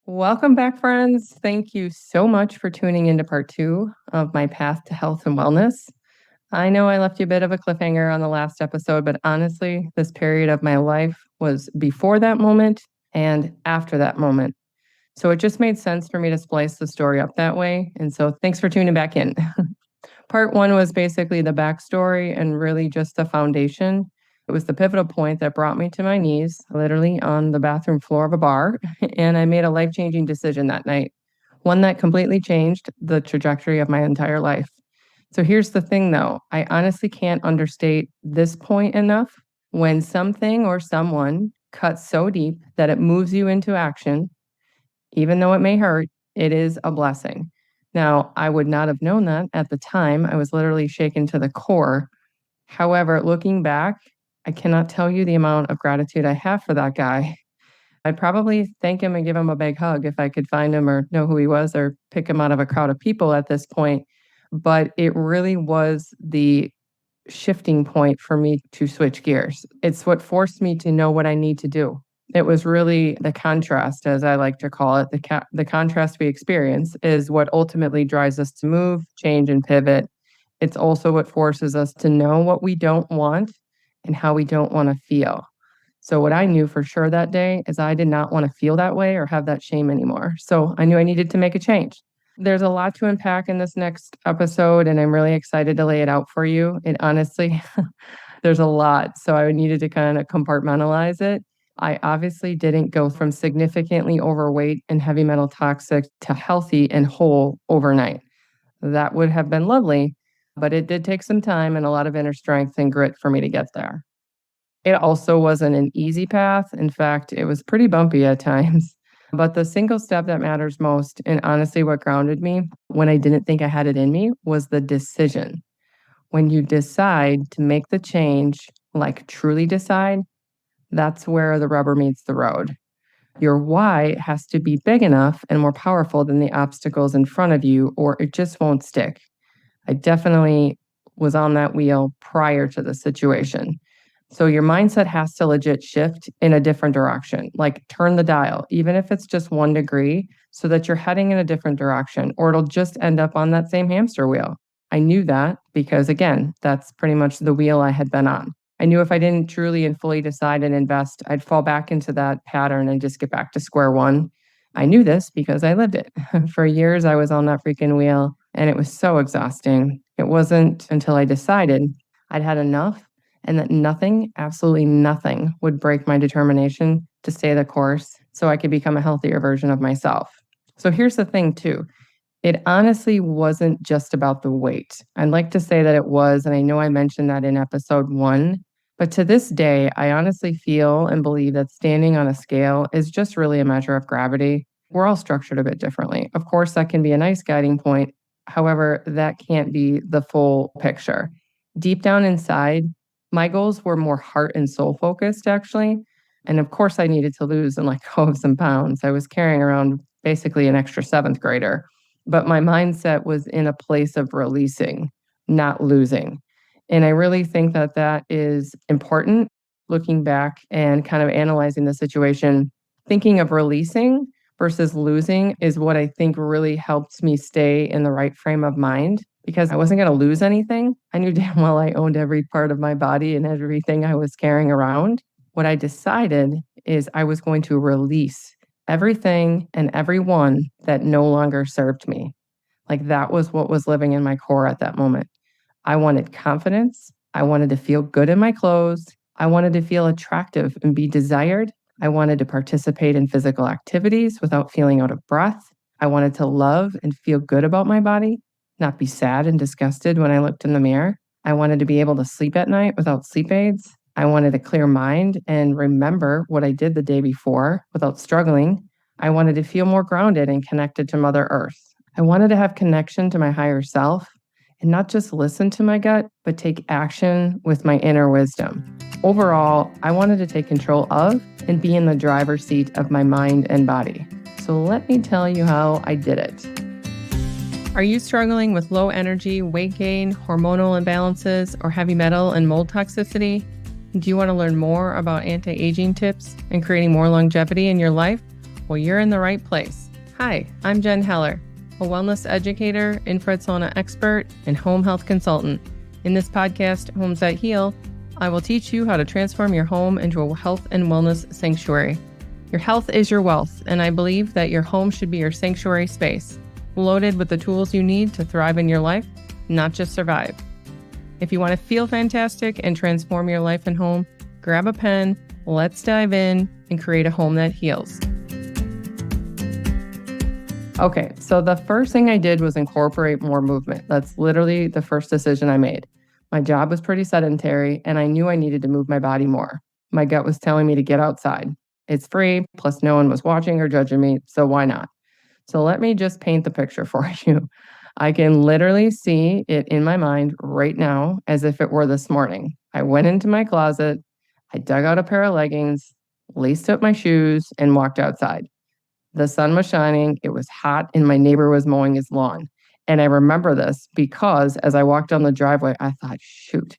Welcome back, friends. Thank you so much for tuning into part two of my path to health and wellness. I know I left you a bit of a cliffhanger on the last episode, but honestly, this period of my life was before that moment and after that moment. So it just made sense for me to splice the story up that way. And so thanks for tuning back in. Part one was basically the backstory and really just the foundation. It was the pivotal point that brought me to my knees, literally on the bathroom floor of a bar. And I made a life changing decision that night, one that completely changed the trajectory of my entire life. So here's the thing though, I honestly can't understate this point enough. When something or someone cuts so deep that it moves you into action, even though it may hurt, it is a blessing. Now, I would not have known that at the time. I was literally shaken to the core. However, looking back, I cannot tell you the amount of gratitude I have for that guy. I'd probably thank him and give him a big hug if I could find him or know who he was or pick him out of a crowd of people at this point. But it really was the shifting point for me to switch gears. It's what forced me to know what I need to do. It was really the contrast, as I like to call it. The contrast we experience is what ultimately drives us to move, change, and pivot. It's also what forces us to know what we don't want and how we don't want to feel. So, what I knew for sure that day is I did not want to feel that way or have that shame anymore. So, I knew I needed to make a change. There's a lot to unpack in this next episode, and I'm really excited to lay it out for you. It honestly, there's a lot. So, I needed to kind of compartmentalize it. I obviously didn't go from significantly overweight and heavy metal toxic to healthy and whole overnight. That would have been lovely, but it did take some time and a lot of inner strength and grit for me to get there. It also wasn't an easy path. In fact, it was pretty bumpy at times. But the single step that matters most, and honestly, what grounded me when I didn't think I had it in me, was the decision. When you decide to make the change, like truly decide, that's where the rubber meets the road. Your why has to be big enough and more powerful than the obstacles in front of you, or it just won't stick. I definitely was on that wheel prior to the situation. So your mindset has to legit shift in a different direction, like turn the dial, even if it's just 1 degree, so that you're heading in a different direction, or it'll just end up on that same hamster wheel. I knew that because, again, that's pretty much the wheel I had been on. I knew if I didn't truly and fully decide and invest, I'd fall back into that pattern and just get back to square one. I knew this because I lived it. For years, I was on that freaking wheel, and it was so exhausting. It wasn't until I decided I'd had enough and that nothing, absolutely nothing, would break my determination to stay the course so I could become a healthier version of myself. So here's the thing, too. It honestly wasn't just about the weight. I'd like to say that it was, and I know I mentioned that in episode one, but to this day, I honestly feel and believe that standing on a scale is just really a measure of gravity. We're all structured a bit differently. Of course, that can be a nice guiding point. However, that can't be the full picture. Deep down inside, my goals were more heart and soul focused, actually. And of course, I needed to lose and let go of some pounds. I was carrying around basically an extra seventh grader, but my mindset was in a place of releasing, not losing. And I really think that that is important looking back and kind of analyzing the situation. Thinking of releasing versus losing is what I think really helped me stay in the right frame of mind because I wasn't going to lose anything. I knew damn well I owned every part of my body and everything I was carrying around. What I decided is I was going to release everything and everyone that no longer served me. Like that was what was living in my core at that moment. I wanted confidence. I wanted to feel good in my clothes. I wanted to feel attractive and be desired. I wanted to participate in physical activities without feeling out of breath. I wanted to love and feel good about my body, not be sad and disgusted when I looked in the mirror. I wanted to be able to sleep at night without sleep aids. I wanted a clear mind and remember what I did the day before without struggling. I wanted to feel more grounded and connected to Mother Earth. I wanted to have connection to my higher self and not just listen to my gut, but take action with my inner wisdom. Overall, I wanted to take control of and be in the driver's seat of my mind and body. So let me tell you how I did it. Are you struggling with low energy, weight gain, hormonal imbalances, or heavy metal and mold toxicity? Do you want to learn more about anti-aging tips and creating more longevity in your life? Well, you're in the right place. Hi, I'm Jen Heller, a wellness educator, infrared sauna expert, and home health consultant. In this podcast, Homes That Heal, I will teach you how to transform your home into a health and wellness sanctuary. Your health is your wealth, and I believe that your home should be your sanctuary space, loaded with the tools you need to thrive in your life, not just survive. If you want to feel fantastic and transform your life and home, grab a pen, let's dive in and create a home that heals. Okay, so the first thing I did was incorporate more movement. That's literally the first decision I made. My job was pretty sedentary, and I knew I needed to move my body more. My gut was telling me to get outside. It's free, plus no one was watching or judging me, so why not? So let me just paint the picture for you. I can literally see it in my mind right now as if it were this morning. I went into my closet, I dug out a pair of leggings, laced up my shoes, and walked outside. The sun was shining, it was hot, and my neighbor was mowing his lawn. And I remember this because as I walked down the driveway, I thought, shoot,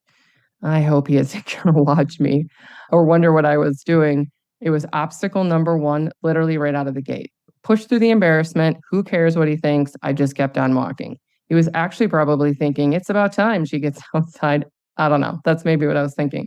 I hope he isn't going to watch me or wonder what I was doing. It was obstacle number one, literally right out of the gate. Push through the embarrassment. Who cares what he thinks? I just kept on walking. He was actually probably thinking, it's about time she gets outside. I don't know. That's maybe what I was thinking.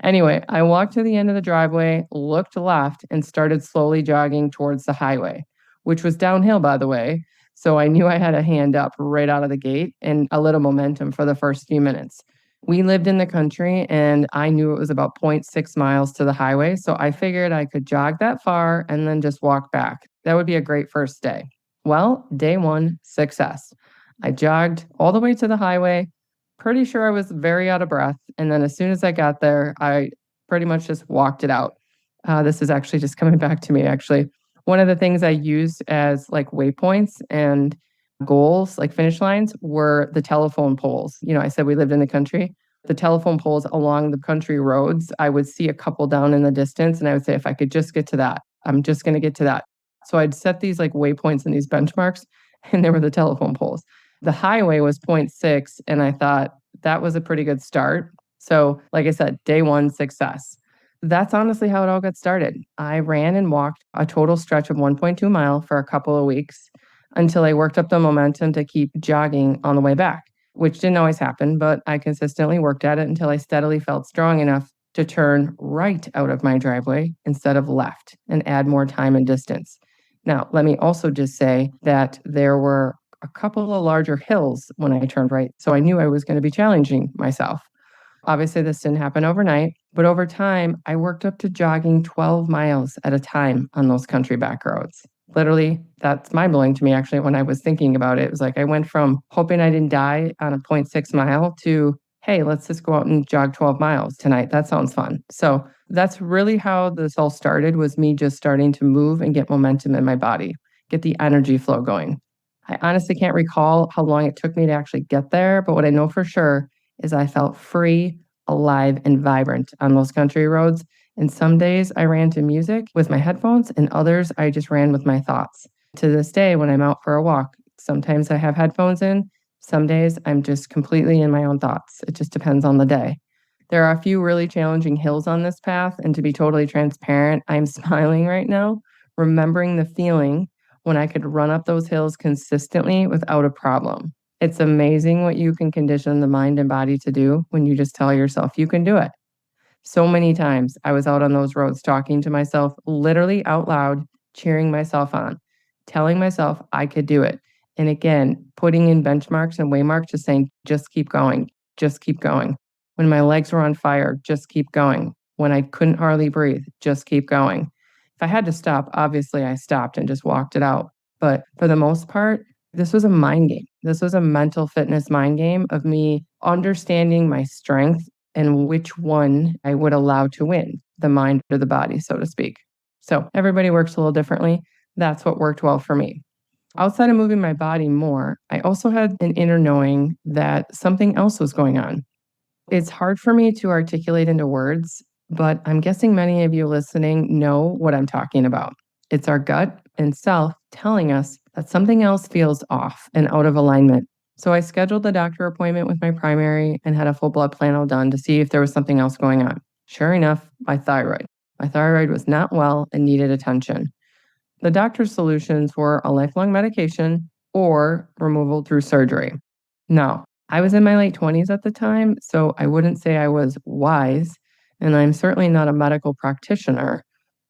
Anyway, I walked to the end of the driveway, looked left, and started slowly jogging towards the highway, which was downhill, by the way. So I knew I had a hand up right out of the gate and a little momentum for the first few minutes. We lived in the country, and I knew it was about 0.6 miles to the highway. So I figured I could jog that far and then just walk back. That would be a great first day. Well, day one, success. I jogged all the way to the highway. Pretty sure I was very out of breath. And then as soon as I got there, I pretty much just walked it out. This is actually just coming back to me, actually. One of the things I used as like waypoints and goals, like finish lines, were the telephone poles. You know, I said we lived in the country. The telephone poles along the country roads, I would see a couple down in the distance, and I would say, if I could just get to that, I'm just going to get to that. So I'd set these like waypoints and these benchmarks, and they were the telephone poles. The highway was 0.6, and I thought that was a pretty good start. So, like I said, day one, success. That's honestly how it all got started. I ran and walked a total stretch of 1.2 mile for a couple of weeks until I worked up the momentum to keep jogging on the way back, which didn't always happen, but I consistently worked at it until I steadily felt strong enough to turn right out of my driveway instead of left and add more time and distance. Now, let me also just say that there were a couple of larger hills when I turned right, so I knew I was going to be challenging myself. Obviously, this didn't happen overnight, but over time, I worked up to jogging 12 miles at a time on those country back roads. Literally, that's mind blowing to me, actually, when I was thinking about it. It was like I went from hoping I didn't die on a 0.6 mile to, hey, let's just go out and jog 12 miles tonight. That sounds fun. So that's really how this all started, was me just starting to move and get momentum in my body, get the energy flow going. I honestly can't recall how long it took me to actually get there, but what I know for sure is I felt free, alive, and vibrant on those country roads. And some days I ran to music with my headphones, and others I just ran with my thoughts. To this day, when I'm out for a walk, sometimes I have headphones in. Some days I'm just completely in my own thoughts. It just depends on the day. There are a few really challenging hills on this path, and to be totally transparent, I'm smiling right now, remembering the feeling when I could run up those hills consistently without a problem. It's amazing what you can condition the mind and body to do when you just tell yourself you can do it. So many times I was out on those roads talking to myself, literally out loud, cheering myself on, telling myself I could do it. And again, putting in benchmarks and waymarks, just saying, just keep going, just keep going. When my legs were on fire, just keep going. When I couldn't hardly breathe, just keep going. If I had to stop, obviously I stopped and just walked it out. But for the most part, this was a mind game. This was a mental fitness mind game of me understanding my strength and which one I would allow to win, the mind or the body, so to speak. So everybody works a little differently. That's what worked well for me. Outside of moving my body more, I also had an inner knowing that something else was going on. It's hard for me to articulate into words, but I'm guessing many of you listening know what I'm talking about. It's our gut and self telling us that something else feels off and out of alignment. So I scheduled the doctor appointment with my primary and had a full blood panel done to see if there was something else going on. Sure enough, my thyroid. My thyroid was not well and needed attention. The doctor's solutions were a lifelong medication or removal through surgery. Now, I was in my late 20s at the time, so I wouldn't say I was wise, and I'm certainly not a medical practitioner.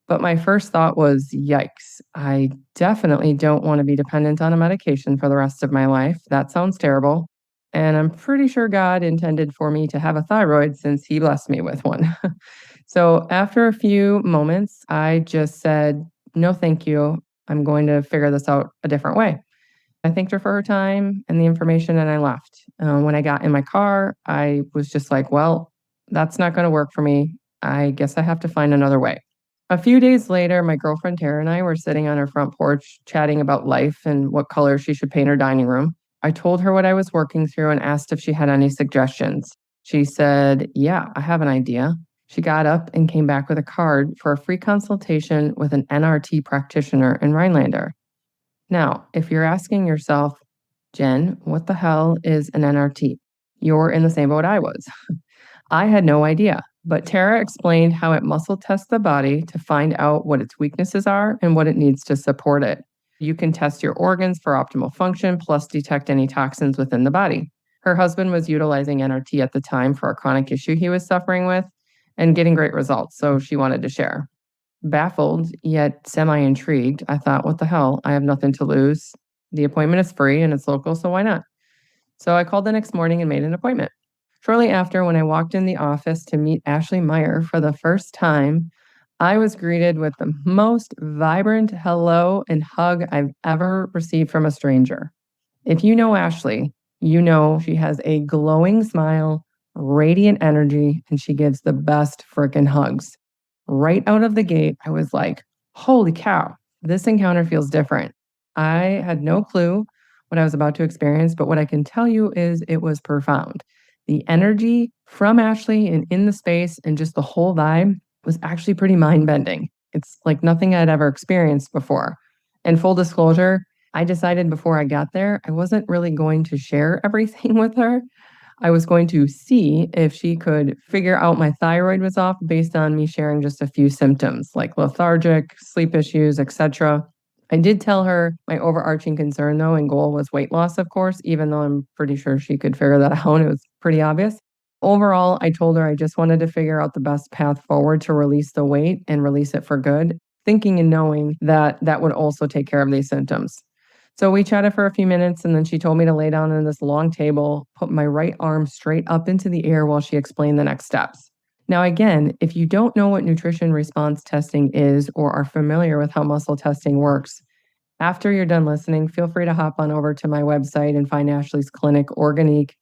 But my first thought was, yikes, I definitely don't want to be dependent on a medication for the rest of my life. That sounds terrible. And I'm pretty sure God intended for me to have a thyroid since He blessed me with one. So after a few moments, I just said, no, thank you. I'm going to figure this out a different way. I thanked her for her time and the information, and I left. When I got in my car, I was just like, well, that's not going to work for me. I guess I have to find another way. A few days later, my girlfriend Tara and I were sitting on her front porch chatting about life and what color she should paint her dining room. I told her what I was working through and asked if she had any suggestions. She said, yeah, I have an idea. She got up and came back with a card for a free consultation with an NRT practitioner in Rhinelander. Now, if you're asking yourself, Jen, what the hell is an NRT? You're in the same boat I was. I had no idea, but Tara explained how it muscle tests the body to find out what its weaknesses are and what it needs to support it. You can test your organs for optimal function, plus detect any toxins within the body. Her husband was utilizing NRT at the time for a chronic issue he was suffering with and getting great results, so she wanted to share. Baffled, yet semi intrigued, I thought, what the hell? I have nothing to lose. The appointment is free and it's local, so why not? So I called the next morning and made an appointment. Shortly after, when I walked in the office to meet Ashley Meyer for the first time, I was greeted with the most vibrant hello and hug I've ever received from a stranger. If you know Ashley, you know she has a glowing smile, radiant energy, and she gives the best frickin' hugs. Right out of the gate, I was like, holy cow, this encounter feels different. I had no clue what I was about to experience, but what I can tell you is it was profound. The energy from Ashley and in the space and just the whole vibe was actually pretty mind bending. It's like nothing I'd ever experienced before. And full disclosure, I decided before I got there, I wasn't really going to share everything with her. I was going to see if she could figure out my thyroid was off based on me sharing just a few symptoms like lethargic, sleep issues, etc. I did tell her my overarching concern though and goal was weight loss, of course, even though I'm pretty sure she could figure that out. It was pretty obvious. Overall, I told her I just wanted to figure out the best path forward to release the weight and release it for good, thinking and knowing that that would also take care of these symptoms. So we chatted for a few minutes and then she told me to lay down on this long table, put my right arm straight up into the air while she explained the next steps. Now, again, if you don't know what nutrition response testing is or are familiar with how muscle testing works, after you're done listening, feel free to hop on over to my website and find Ashley's clinic, Organique,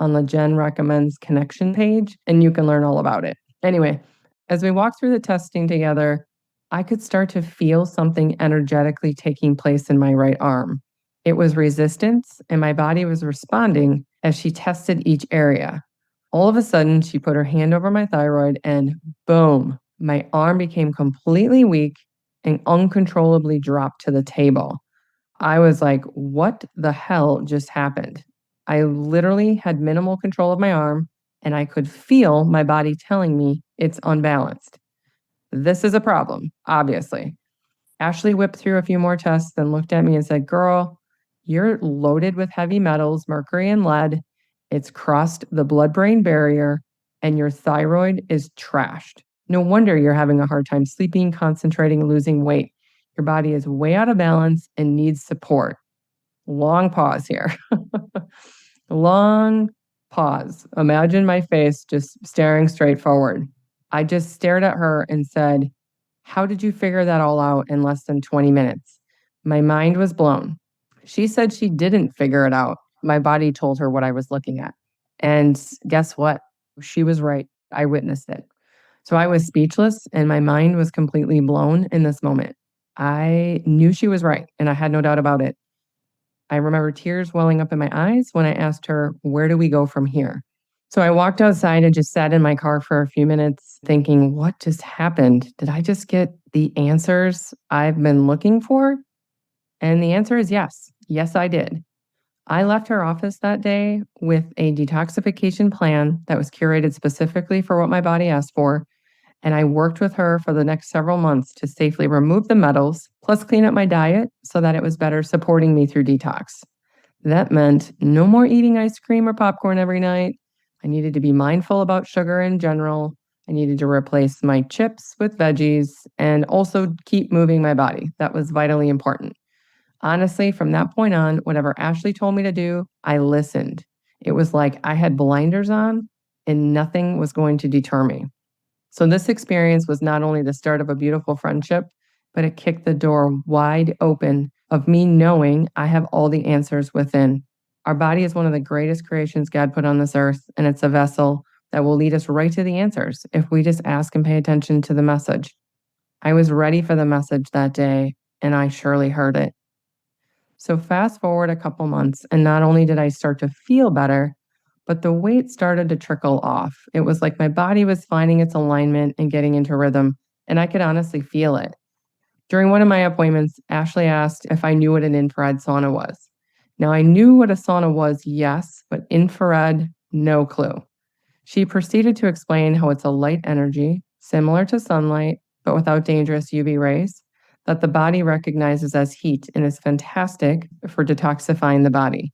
on the Jen Recommends Connection page, and you can learn all about it. Anyway, as we walked through the testing together, I could start to feel something energetically taking place in my right arm. It was resistance, and my body was responding as she tested each area. All of a sudden, she put her hand over my thyroid, and boom, my arm became completely weak and uncontrollably dropped to the table. I was like, what the hell just happened? I literally had minimal control of my arm, and I could feel my body telling me it's unbalanced. This is a problem, obviously. Ashley whipped through a few more tests, then looked at me and said, girl, you're loaded with heavy metals, mercury and lead. It's crossed the blood brain barrier, and your thyroid is trashed. No wonder you're having a hard time sleeping, concentrating, losing weight. Your body is way out of balance and needs support. Long pause here. Long pause. Imagine my face just staring straight forward. I just stared at her and said, how did you figure that all out in less than 20 minutes? My mind was blown. She said she didn't figure it out. My body told her what I was looking at. And guess what? She was right. I witnessed it. So I was speechless and my mind was completely blown in this moment. I knew she was right and I had no doubt about it. I remember tears welling up in my eyes when I asked her, where do we go from here? So I walked outside and just sat in my car for a few minutes thinking, what just happened? Did I just get the answers I've been looking for? And the answer is yes. Yes, I did. I left her office that day with a detoxification plan that was curated specifically for what my body asked for. And I worked with her for the next several months to safely remove the metals, plus clean up my diet so that it was better supporting me through detox. That meant no more eating ice cream or popcorn every night. I needed to be mindful about sugar in general. I needed to replace my chips with veggies and also keep moving my body. That was vitally important. Honestly, from that point on, whatever Ashley told me to do, I listened. It was like I had blinders on and nothing was going to deter me. So, this experience was not only the start of a beautiful friendship, but it kicked the door wide open of me knowing I have all the answers within. Our body is one of the greatest creations God put on this earth, and it's a vessel that will lead us right to the answers if we just ask and pay attention to the message. I was ready for the message that day, and I surely heard it. So, fast forward a couple months, and not only did I start to feel better, but the weight started to trickle off. It was like my body was finding its alignment and getting into rhythm, and I could honestly feel it. During one of my appointments, Ashley asked if I knew what an infrared sauna was. Now, I knew what a sauna was, yes, but infrared, no clue. She proceeded to explain how it's a light energy, similar to sunlight, but without dangerous UV rays, that the body recognizes as heat and is fantastic for detoxifying the body.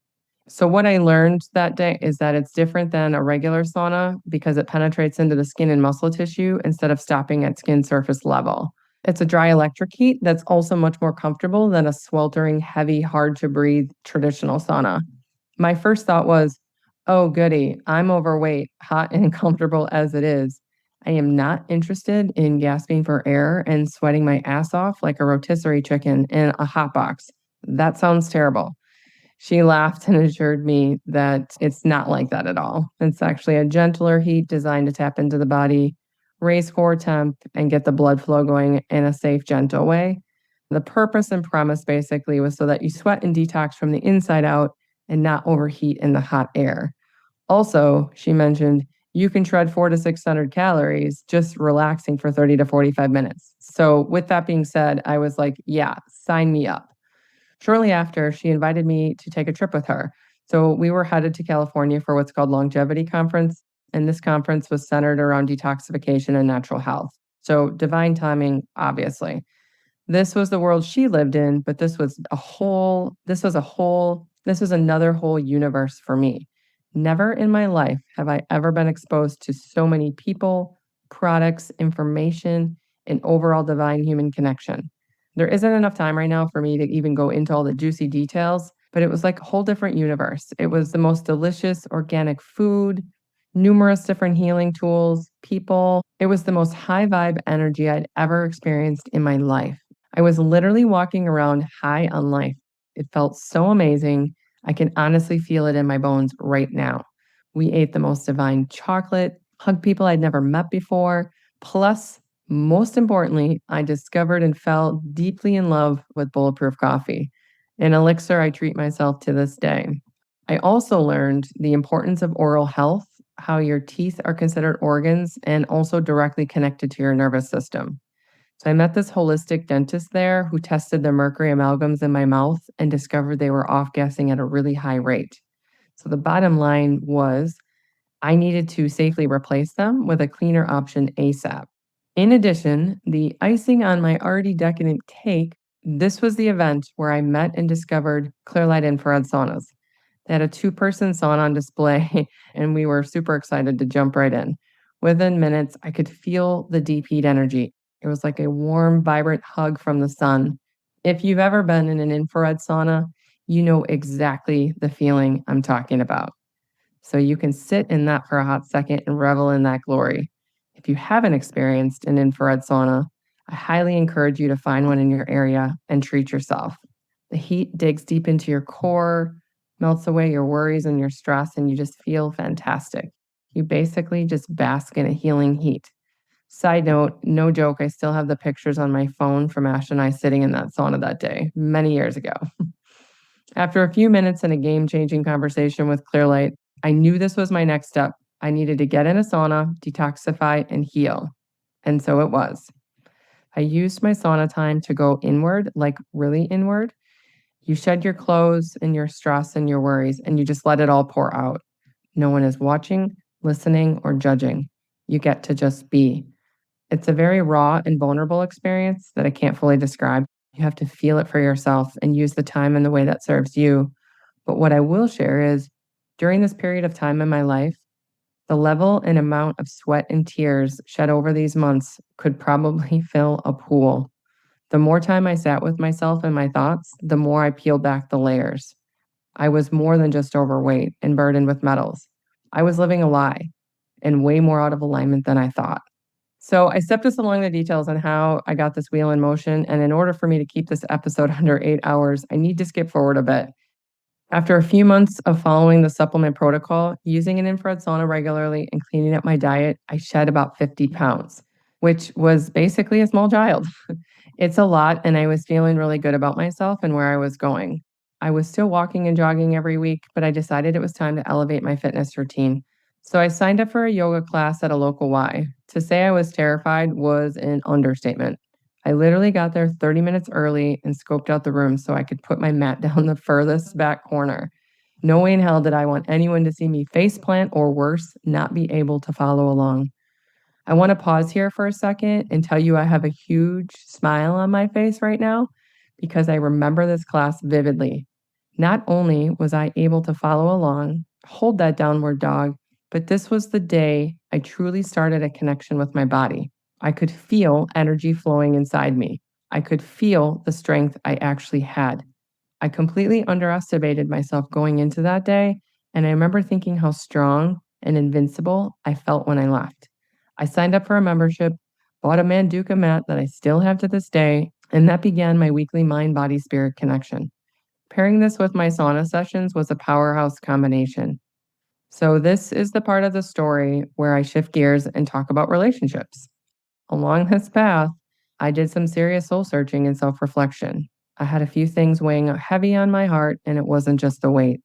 So, what I learned that day is that it's different than a regular sauna because it penetrates into the skin and muscle tissue instead of stopping at skin surface level. It's a dry electric heat that's also much more comfortable than a sweltering, heavy, hard to breathe traditional sauna. My first thought was, oh, goody, I'm overweight, hot and uncomfortable as it is. I am not interested in gasping for air and sweating my ass off like a rotisserie chicken in a hot box. That sounds terrible. She laughed and assured me that it's not like that at all. It's actually a gentler heat designed to tap into the body, raise core temp, and get the blood flow going in a safe, gentle way. The purpose and premise basically was so that you sweat and detox from the inside out and not overheat in the hot air. Also, she mentioned you can shred 400 to 600 calories just relaxing for 30 to 45 minutes. So, with that being said, I was like, yeah, sign me up. Shortly after, she invited me to take a trip with her. So we were headed to California for what's called Longevity Conference, and this conference was centered around detoxification and natural health. So divine timing, obviously. This was the world she lived in, but this was another whole universe for me. Never in my life have I ever been exposed to so many people, products, information, and overall divine human connection. There isn't enough time right now for me to even go into all the juicy details, but it was like a whole different universe. It was the most delicious organic food, numerous different healing tools, people. It was the most high vibe energy I'd ever experienced in my life. I was literally walking around high on life. It felt so amazing. I can honestly feel it in my bones right now. We ate the most divine chocolate, hugged people I'd never met before. Plus, most importantly, I discovered and fell deeply in love with Bulletproof Coffee, an elixir I treat myself to this day. I also learned the importance of oral health, how your teeth are considered organs and also directly connected to your nervous system. So I met this holistic dentist there who tested the mercury amalgams in my mouth and discovered they were off gassing at a really high rate. So the bottom line was I needed to safely replace them with a cleaner option ASAP. In addition, the icing on my already decadent cake, this was the event where I met and discovered Clearlight Infrared Saunas. They had a two-person sauna on display, and we were super excited to jump right in. Within minutes, I could feel the deep heat energy. It was like a warm, vibrant hug from the sun. If you've ever been in an infrared sauna, you know exactly the feeling I'm talking about. So you can sit in that for a hot second and revel in that glory. If you haven't experienced an infrared sauna, I highly encourage you to find one in your area and treat yourself. The heat digs deep into your core, melts away your worries and your stress, and you just feel fantastic. You basically just bask in a healing heat. Side note, no joke, I still have the pictures on my phone from Ash and I sitting in that sauna that day, many years ago. After a few minutes and a game changing conversation with Clearlight, I knew this was my next step. I needed to get in a sauna, detoxify, and heal. And so it was. I used my sauna time to go inward, like really inward. You shed your clothes and your stress and your worries, and you just let it all pour out. No one is watching, listening, or judging. You get to just be. It's a very raw and vulnerable experience that I can't fully describe. You have to feel it for yourself and use the time in the way that serves you. But what I will share is during this period of time in my life, the level and amount of sweat and tears shed over these months could probably fill a pool. The more time I sat with myself and my thoughts, the more I peeled back the layers. I was more than just overweight and burdened with medals. I was living a lie and way more out of alignment than I thought. So I stepped us along the details on how I got this wheel in motion. And in order for me to keep this episode under 8 hours, I need to skip forward a bit. After a few months of following the supplement protocol, using an infrared sauna regularly, and cleaning up my diet, I shed about 50 pounds, which was basically a small child. It's a lot, and I was feeling really good about myself and where I was going. I was still walking and jogging every week, but I decided it was time to elevate my fitness routine. So I signed up for a yoga class at a local Y. To say I was terrified was an understatement. I literally got there 30 minutes early and scoped out the room so I could put my mat down the furthest back corner. No way in hell did I want anyone to see me face plant or worse, not be able to follow along. I want to pause here for a second and tell you I have a huge smile on my face right now because I remember this class vividly. Not only was I able to follow along, hold that downward dog, but this was the day I truly started a connection with my body. I could feel energy flowing inside me. I could feel the strength I actually had. I completely underestimated myself going into that day, and I remember thinking how strong and invincible I felt when I left. I signed up for a membership, bought a Manduka mat that I still have to this day, and that began my weekly mind body spirit connection. Pairing this with my sauna sessions was a powerhouse combination. So, this is the part of the story where I shift gears and talk about relationships. Along this path, I did some serious soul searching and self reflection. I had a few things weighing heavy on my heart, and it wasn't just the weight.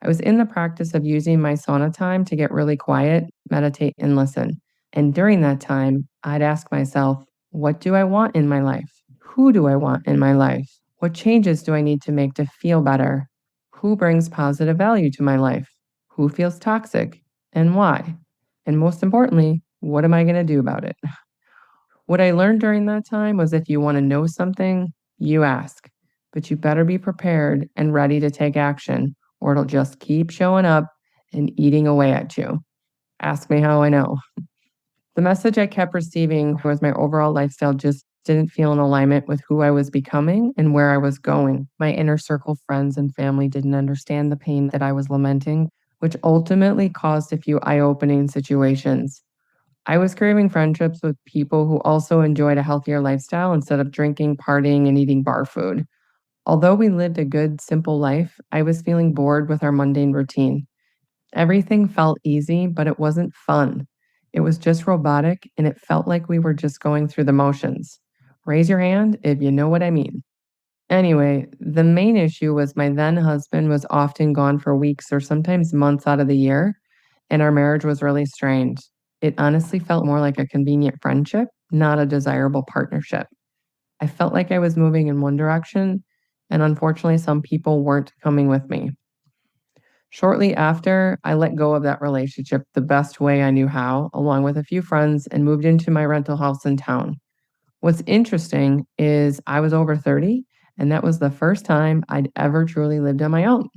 I was in the practice of using my sauna time to get really quiet, meditate, and listen. And during that time, I'd ask myself, what do I want in my life? Who do I want in my life? What changes do I need to make to feel better? Who brings positive value to my life? Who feels toxic and why? And most importantly, what am I going to do about it? What I learned during that time was if you want to know something, you ask, but you better be prepared and ready to take action, or it'll just keep showing up and eating away at you. Ask me how I know. The message I kept receiving was my overall lifestyle just didn't feel in alignment with who I was becoming and where I was going. My inner circle friends and family didn't understand the pain that I was lamenting, which ultimately caused a few eye opening situations. I was craving friendships with people who also enjoyed a healthier lifestyle instead of drinking, partying, and eating bar food. Although we lived a good, simple life, I was feeling bored with our mundane routine. Everything felt easy, but it wasn't fun. It was just robotic, and it felt like we were just going through the motions. Raise your hand if you know what I mean. Anyway, the main issue was my then husband was often gone for weeks or sometimes months out of the year, and our marriage was really strained. It honestly felt more like a convenient friendship, not a desirable partnership. I felt like I was moving in one direction, and unfortunately, some people weren't coming with me. Shortly after, I let go of that relationship the best way I knew how, along with a few friends, and moved into my rental house in town. What's interesting is I was over 30, and that was the first time I'd ever truly lived on my own.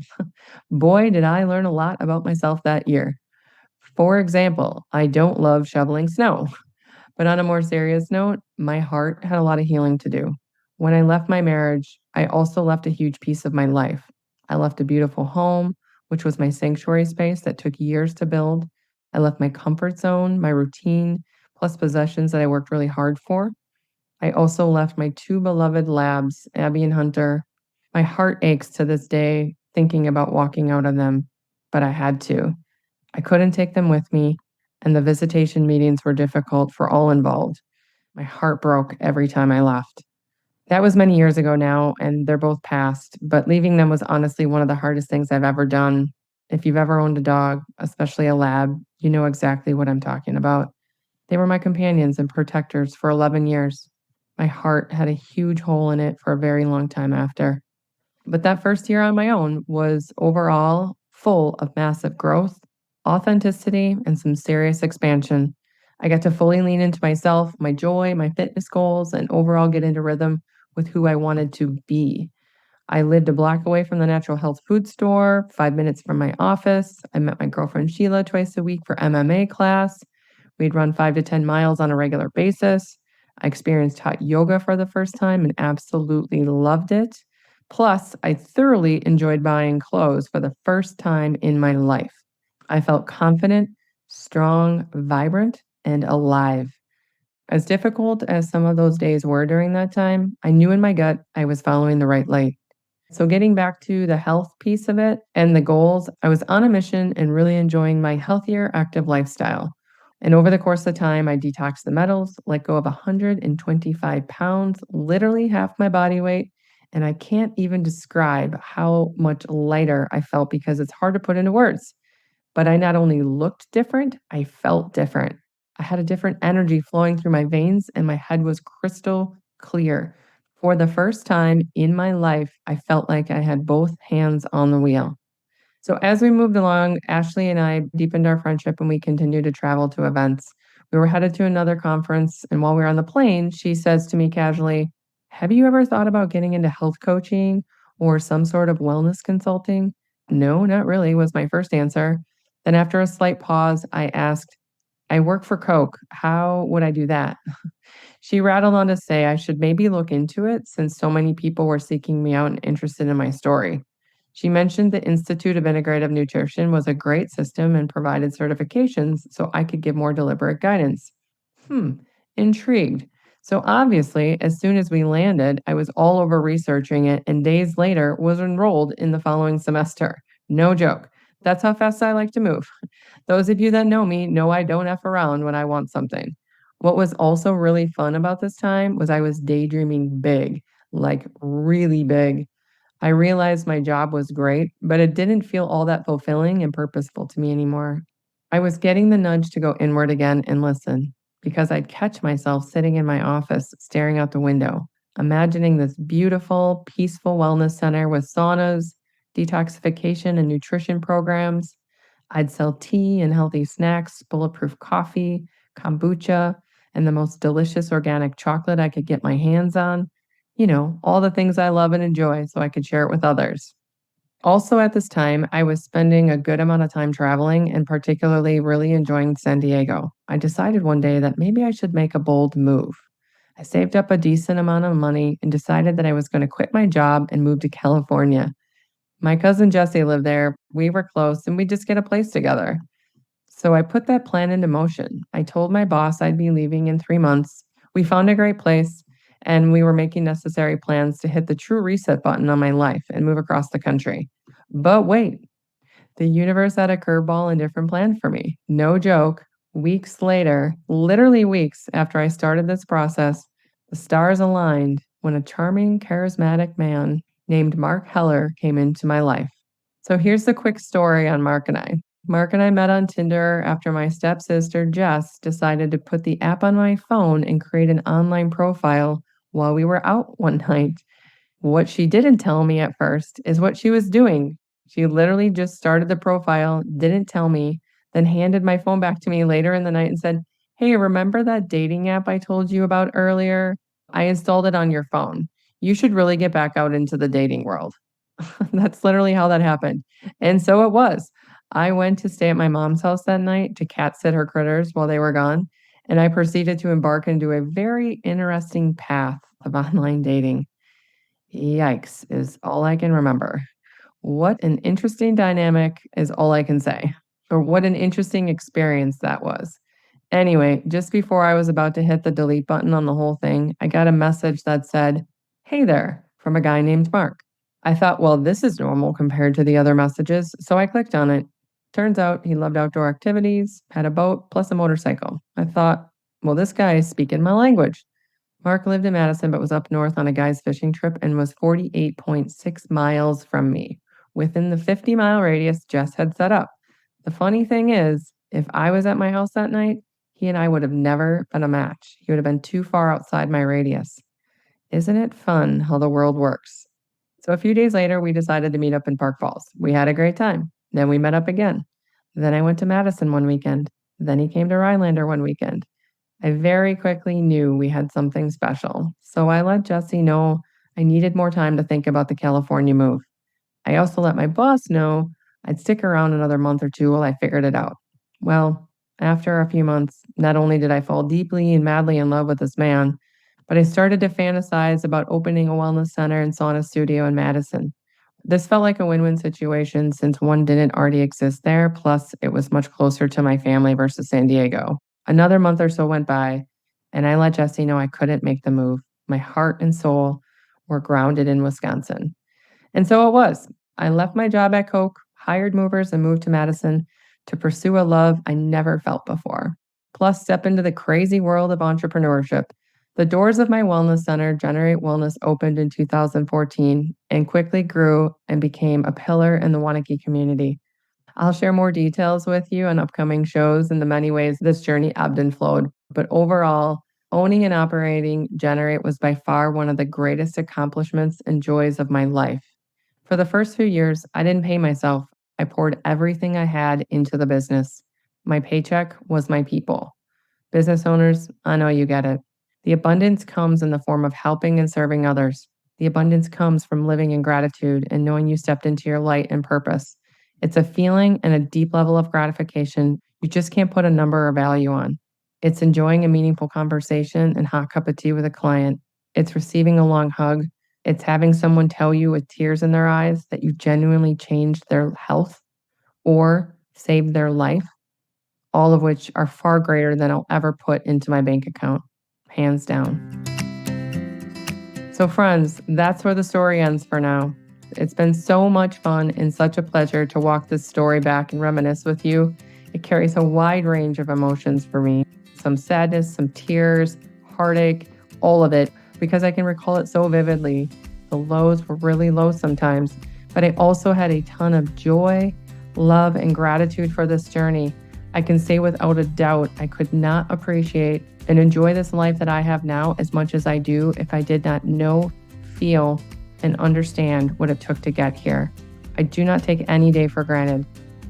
Boy, did I learn a lot about myself that year. For example, I don't love shoveling snow. But on a more serious note, my heart had a lot of healing to do. When I left my marriage, I also left a huge piece of my life. I left a beautiful home, which was my sanctuary space that took years to build. I left my comfort zone, my routine, plus possessions that I worked really hard for. I also left my two beloved labs, Abby and Hunter. My heart aches to this day thinking about walking out on them, but I had to. I couldn't take them with me, and the visitation meetings were difficult for all involved. My heart broke every time I left. That was many years ago now, and they're both past, but leaving them was honestly one of the hardest things I've ever done. If you've ever owned a dog, especially a lab, you know exactly what I'm talking about. They were my companions and protectors for 11 years. My heart had a huge hole in it for a very long time after. But that first year on my own was overall full of massive growth, authenticity, and some serious expansion. I got to fully lean into myself, my joy, my fitness goals, and overall get into rhythm with who I wanted to be. I lived a block away from the natural health food store, 5 minutes from my office. I met my girlfriend Sheila twice a week for MMA class. We'd run 5 to 10 miles on a regular basis. I experienced hot yoga for the first time and absolutely loved it. Plus, I thoroughly enjoyed buying clothes for the first time in my life. I felt confident, strong, vibrant, and alive. As difficult as some of those days were during that time, I knew in my gut I was following the right light. So, getting back to the health piece of it and the goals, I was on a mission and really enjoying my healthier, active lifestyle. And over the course of time, I detoxed the metals, let go of 125 pounds, literally half my body weight. And I can't even describe how much lighter I felt because it's hard to put into words. But I not only looked different, I felt different. I had a different energy flowing through my veins, and my head was crystal clear. For the first time in my life, I felt like I had both hands on the wheel. So, as we moved along, Ashley and I deepened our friendship and we continued to travel to events. We were headed to another conference, and while we were on the plane, she says to me casually, "Have you ever thought about getting into health coaching or some sort of wellness consulting?" No, not really, was my first answer. Then, after a slight pause, I asked, "I work for Coke. How would I do that?" She rattled on to say I should maybe look into it since so many people were seeking me out and interested in my story. She mentioned the Institute of Integrative Nutrition was a great system and provided certifications so I could give more deliberate guidance. Hmm, intrigued. So obviously, as soon as we landed, I was all over researching it and days later was enrolled in the following semester. No joke. That's how fast I like to move. Those of you that know me know I don't F around when I want something. What was also really fun about this time was I was daydreaming big, like really big. I realized my job was great, but it didn't feel all that fulfilling and purposeful to me anymore. I was getting the nudge to go inward again and listen because I'd catch myself sitting in my office staring out the window, imagining this beautiful, peaceful wellness center with saunas, detoxification, and nutrition programs. I'd sell tea and healthy snacks, bulletproof coffee, kombucha, and the most delicious organic chocolate I could get my hands on. You know, all the things I love and enjoy so I could share it with others. Also, at this time, I was spending a good amount of time traveling and particularly really enjoying San Diego. I decided one day that maybe I should make a bold move. I saved up a decent amount of money and decided that I was going to quit my job and move to California. My cousin Jesse lived there. We were close and we'd just get a place together. So I put that plan into motion. I told my boss I'd be leaving in 3 months. We found a great place and we were making necessary plans to hit the true reset button on my life and move across the country. But wait, the universe had a curveball and different plan for me. No joke. Weeks later, literally weeks after I started this process, the stars aligned when a charming, charismatic man named Mark Heller came into my life. So here's the quick story on Mark and I. Mark and I met on Tinder after my stepsister Jess decided to put the app on my phone and create an online profile while we were out one night. What she didn't tell me at first is what she was doing. She literally just started the profile, didn't tell me, then handed my phone back to me later in the night and said, "Hey, remember that dating app I told you about earlier? I installed it on your phone. You should really get back out into the dating world." That's literally how that happened. And so it was. I went to stay at my mom's house that night to cat sit her critters while they were gone, and I proceeded to embark into a very interesting path of online dating. Yikes, is all I can remember. What an interesting dynamic is all I can say. Or what an interesting experience that was. Anyway, just before I was about to hit the delete button on the whole thing, I got a message that said, "Hey there," from a guy named Mark. I thought, well, this is normal compared to the other messages, so I clicked on it. Turns out he loved outdoor activities, had a boat, plus a motorcycle. I thought, well, this guy is speaking my language. Mark lived in Madison, but was up north on a guy's fishing trip and was 48.6 miles from me, within the 50-mile radius Jess had set up. The funny thing is, if I was at my house that night, he and I would have never been a match. He would have been too far outside my radius. Isn't it fun how the world works? So a few days later, we decided to meet up in Park Falls. We had a great time. Then we met up again. Then I went to Madison one weekend. Then he came to Rhinelander one weekend. I very quickly knew we had something special, so I let Jesse know I needed more time to think about the California move. I also let my boss know I'd stick around another month or two while I figured it out. Well, after a few months, not only did I fall deeply and madly in love with this man, but I started to fantasize about opening a wellness center and sauna studio in Madison. This felt like a win win situation since one didn't already exist there, plus, it was much closer to my family versus San Diego. Another month or so went by, and I let Jesse know I couldn't make the move. My heart and soul were grounded in Wisconsin. And so it was. I left my job at Coke, hired movers, and moved to Madison to pursue a love I never felt before. Plus, step into the crazy world of entrepreneurship. The doors of my wellness center, Generate Wellness, opened in 2014 and quickly grew and became a pillar in the Wanakee community. I'll share more details with you on upcoming shows and the many ways this journey ebbed and flowed. But overall, owning and operating Generate was by far one of the greatest accomplishments and joys of my life. For the first few years, I didn't pay myself. I poured everything I had into the business. My paycheck was my people. Business owners, I know you get it. The abundance comes in the form of helping and serving others. The abundance comes from living in gratitude and knowing you stepped into your light and purpose. It's a feeling and a deep level of gratification you just can't put a number or value on. It's enjoying a meaningful conversation and hot cup of tea with a client. It's receiving a long hug. It's having someone tell you with tears in their eyes that you genuinely changed their health or saved their life, all of which are far greater than I'll ever put into my bank account, hands down. So, friends, that's where the story ends for now. It's been so much fun and such a pleasure to walk this story back and reminisce with you. It carries a wide range of emotions for me, some sadness, some tears, heartache, all of it, because I can recall it so vividly. The lows were really low sometimes, but I also had a ton of joy, love, and gratitude for this journey. I can say without a doubt, I could not appreciate and enjoy this life that I have now as much as I do if I did not know, feel, and understand what it took to get here. I do not take any day for granted.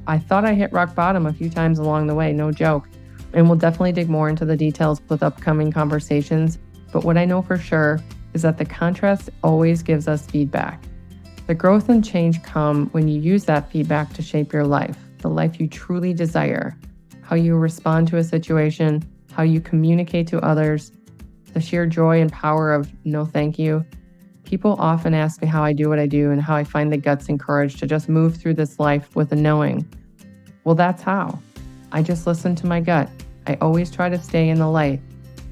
I thought I hit rock bottom a few times along the way, no joke, and we'll definitely dig more into the details with upcoming conversations. But what I know for sure is that the contrast always gives us feedback. The growth and change come when you use that feedback to shape your life, the life you truly desire, how you respond to a situation, how you communicate to others, the sheer joy and power of no thank you. People often ask me how I do what I do and how I find the guts and courage to just move through this life with a knowing. Well, that's how. I just listen to my gut. I always try to stay in the light.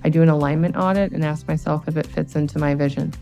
I do an alignment audit and ask myself if it fits into my vision.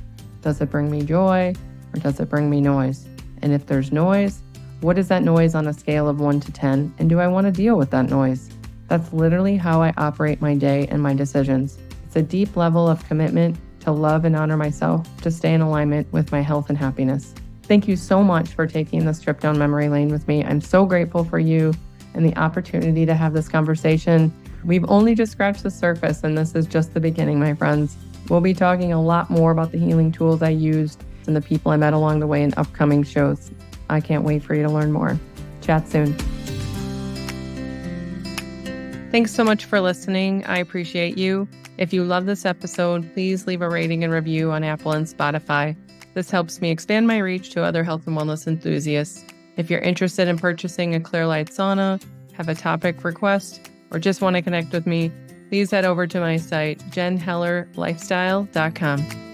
Does it bring me joy or does it bring me noise? And if there's noise, what is that noise on a scale of 1 to 10? And do I want to deal with that noise? That's literally how I operate my day and my decisions. It's a deep level of commitment to love and honor myself, to stay in alignment with my health and happiness. Thank you so much for taking this trip down memory lane with me. I'm so grateful for you and the opportunity to have this conversation. We've only just scratched the surface, and this is just the beginning, my friends. We'll be talking a lot more about the healing tools I used and the people I met along the way in upcoming shows. I can't wait for you to learn more. Chat soon. Thanks so much for listening. I appreciate you. If you love this episode, please leave a rating and review on Apple and Spotify. This helps me expand my reach to other health and wellness enthusiasts. If you're interested in purchasing a Clearlight sauna, have a topic request, or just want to connect with me, please head over to my site, jenhellerlifestyle.com.